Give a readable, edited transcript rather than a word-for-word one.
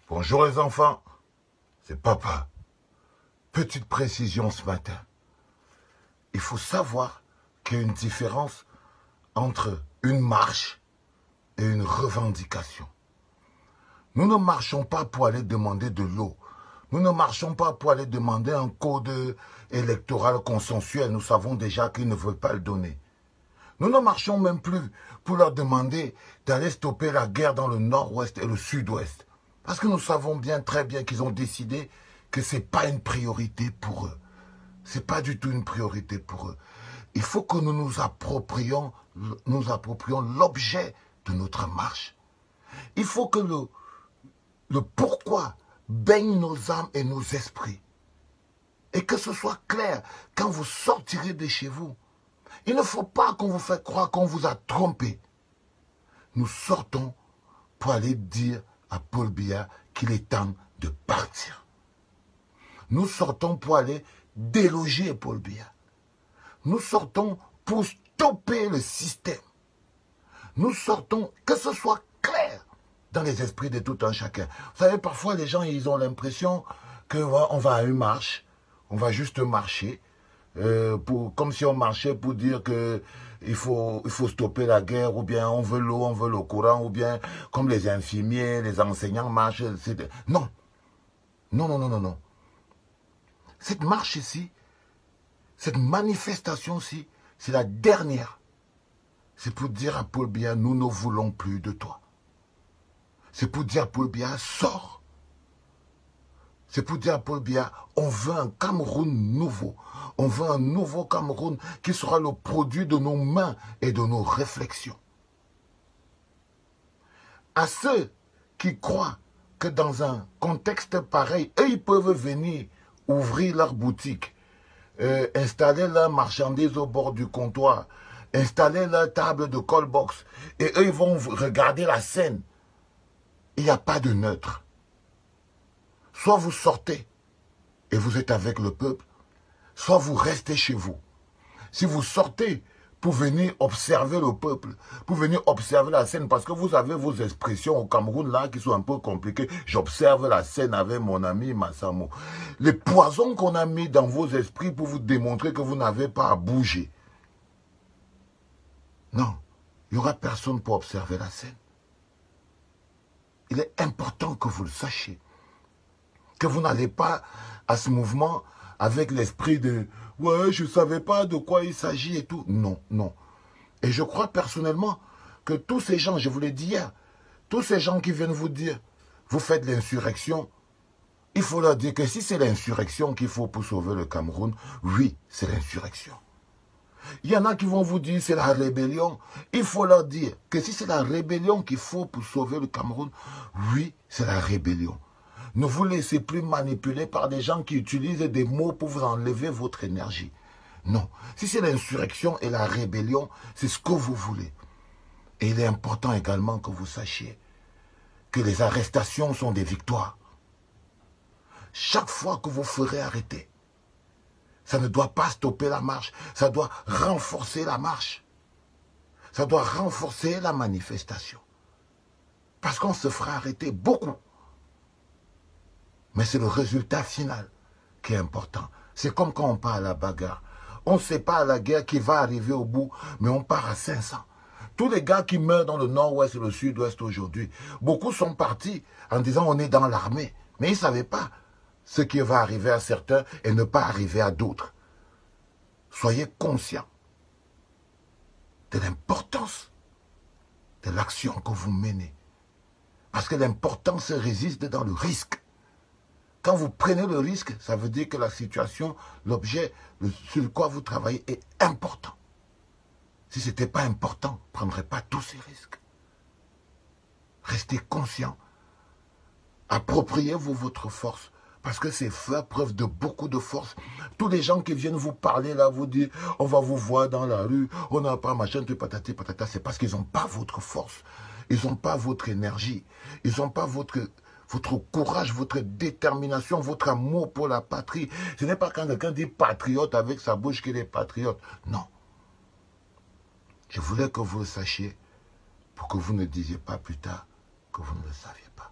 Bonjour les enfants, c'est papa. Petite précision ce matin. Il faut savoir qu'il y a une différence entre une marche et une revendication. Nous ne marchons pas pour aller demander de l'eau. Nous ne marchons pas pour aller demander un code électoral consensuel. Nous savons déjà qu'ils ne veulent pas le donner. Nous ne marchons même plus pour leur demander d'aller stopper la guerre dans le nord-ouest et le sud-ouest. Parce que nous savons bien, très bien qu'ils ont décidé que ce n'est pas une priorité pour eux. Ce n'est pas du tout une priorité pour eux. Il faut que nous nous approprions l'objet de notre marche. Il faut que le pourquoi baigne nos âmes et nos esprits. Et que ce soit clair quand vous sortirez de chez vous. Il ne faut pas qu'on vous fasse croire qu'on vous a trompé. Nous sortons pour aller dire à Paul Biya qu'il est temps de partir. Nous sortons pour aller déloger Paul Biya. Nous sortons pour stopper le système. Nous sortons, que ce soit clair dans les esprits de tout un chacun. Vous savez, parfois les gens ils ont l'impression qu'on va à une marche, on va juste marcher, comme si on marchait pour dire que il faut stopper la guerre, ou bien on veut l'eau, on veut le courant, ou bien comme les infirmiers, les enseignants marchent. Non. Non, non, non, non, non. Cette marche ici, cette manifestation-ci, c'est la dernière. C'est pour dire à Paul Biya, nous ne voulons plus de toi. C'est pour dire à Paul Biya, sors. C'est pour dire à Paul Biya, on veut un Cameroun nouveau. On veut un nouveau Cameroun qui sera le produit de nos mains et de nos réflexions. À ceux qui croient que dans un contexte pareil, eux, ils peuvent venir ouvrir leur boutique, installer leurs marchandises au bord du comptoir, installer leur table de call box, et eux, ils vont regarder la scène. Il n'y a pas de neutre. Soit vous sortez et vous êtes avec le peuple, soit vous restez chez vous. Si vous sortez pour venir observer le peuple, pour venir observer la scène, parce que vous avez vos expressions au Cameroun là qui sont un peu compliquées. J'observe la scène avec mon ami Massamo. Les poisons qu'on a mis dans vos esprits pour vous démontrer que vous n'avez pas à bouger. Non, il n'y aura personne pour observer la scène. Il est important que vous le sachiez. Que vous n'allez pas à ce mouvement avec l'esprit de « ouais, je ne savais pas de quoi il s'agit et tout ». Non, non. Et je crois personnellement que tous ces gens, je vous l'ai dit hier, tous ces gens qui viennent vous dire « vous faites l'insurrection », il faut leur dire que si c'est l'insurrection qu'il faut pour sauver le Cameroun, oui, c'est l'insurrection. Il y en a qui vont vous dire c'est la rébellion. Il faut leur dire que si c'est la rébellion qu'il faut pour sauver le Cameroun, oui, c'est la rébellion. Ne vous laissez plus manipuler par des gens qui utilisent des mots pour vous enlever votre énergie. Non. Si c'est l'insurrection et la rébellion, c'est ce que vous voulez. Et il est important également que vous sachiez que les arrestations sont des victoires. Chaque fois que vous ferez arrêter, ça ne doit pas stopper la marche. Ça doit renforcer la marche. Ça doit renforcer la manifestation. Parce qu'on se fera arrêter beaucoup. Mais c'est le résultat final qui est important. C'est comme quand on part à la bagarre. On ne sait pas à la guerre qui va arriver au bout, mais on part à 500. Tous les gars qui meurent dans le nord-ouest et le sud-ouest aujourd'hui, beaucoup sont partis en disant on est dans l'armée. Mais ils ne savaient pas ce qui va arriver à certains et ne pas arriver à d'autres. Soyez conscients de l'importance de l'action que vous menez. Parce que l'importance réside dans le risque. Quand vous prenez le risque, ça veut dire que la situation, l'objet sur lequel vous travaillez est important. Si ce n'était pas important, vous ne prendrez pas tous ces risques. Restez conscient. Appropriez-vous votre force. Parce que c'est faire preuve de beaucoup de force. Tous les gens qui viennent vous parler là, vous dire, on va vous voir dans la rue, on n'a pas machin, tout patati patata, c'est parce qu'ils n'ont pas votre force. Ils n'ont pas votre énergie. Ils n'ont pas votre courage, votre détermination, votre amour pour la patrie. Ce n'est pas quand quelqu'un dit patriote avec sa bouche qu'il est patriote. Non. Je voulais que vous le sachiez pour que vous ne disiez pas plus tard que vous ne le saviez pas.